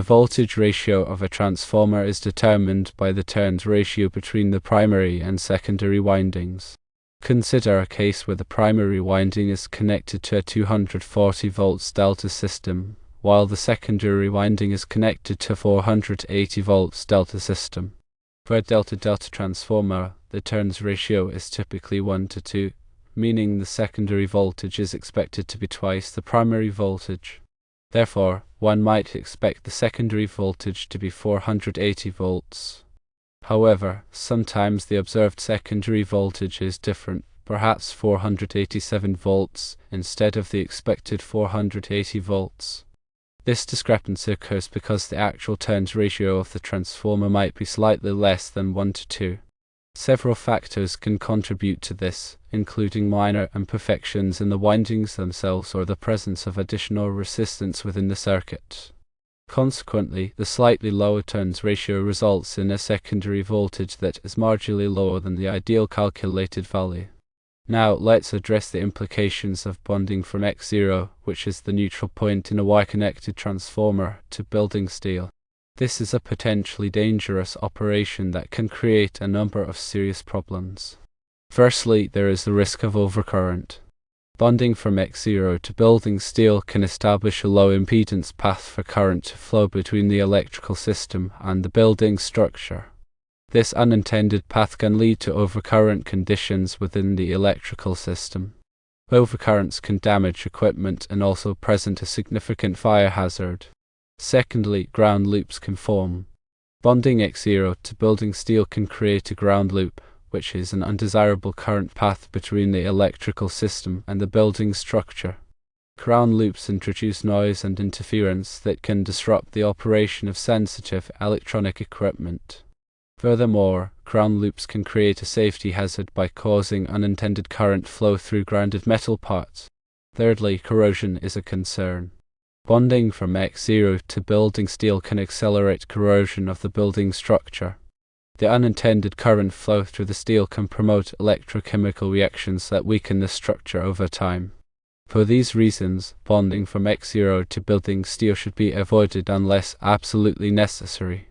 The voltage ratio of a transformer is determined by the turns ratio between the primary and secondary windings. Consider a case where the primary winding is connected to a 240 volts delta system, while the secondary winding is connected to a 480 volts delta system. For a delta-delta transformer, the turns ratio is typically 1 to 2, meaning the secondary voltage is expected to be twice the primary voltage. Therefore, one might expect the secondary voltage to be 480 volts. However, sometimes the observed secondary voltage is different, perhaps 487 volts instead of the expected 480 volts. This discrepancy occurs because the actual turns ratio of the transformer might be slightly less than 1 to 2. Several factors can contribute to this, including minor imperfections in the windings themselves or the presence of additional resistance within the circuit. Consequently, the slightly lower turns ratio results in a secondary voltage that is marginally lower than the ideal calculated value. Now, let's address the implications of bonding from X0, which is the neutral point in a Y-connected transformer, to building steel. This is a potentially dangerous operation that can create a number of serious problems. Firstly, there is the risk of overcurrent. Bonding from X0 to building steel can establish a low impedance path for current to flow between the electrical system and the building structure. This unintended path can lead to overcurrent conditions within the electrical system. Overcurrents can damage equipment and also present a significant fire hazard. Secondly, ground loops can form. Bonding X0 to building steel can create a ground loop, which is an undesirable current path between the electrical system and the building structure. Ground loops introduce noise and interference that can disrupt the operation of sensitive electronic equipment. Furthermore, ground loops can create a safety hazard by causing unintended current flow through grounded metal parts. Thirdly, corrosion is a concern. Bonding from X0 to building steel can accelerate corrosion of the building structure. The unintended current flow through the steel can promote electrochemical reactions that weaken the structure over time. For these reasons, bonding from X0 to building steel should be avoided unless absolutely necessary.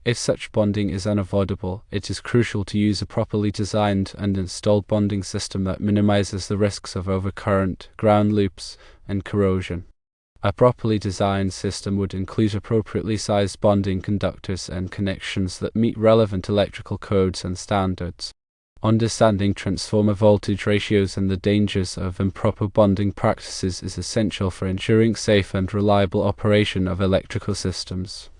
If such bonding is unavoidable, it is crucial to use a properly designed and installed bonding system that minimizes the risks of overcurrent, ground loops, and corrosion. A properly designed system would include appropriately sized bonding conductors and connections that meet relevant electrical codes and standards. Understanding transformer voltage ratios and the dangers of improper bonding practices is essential for ensuring safe and reliable operation of electrical systems.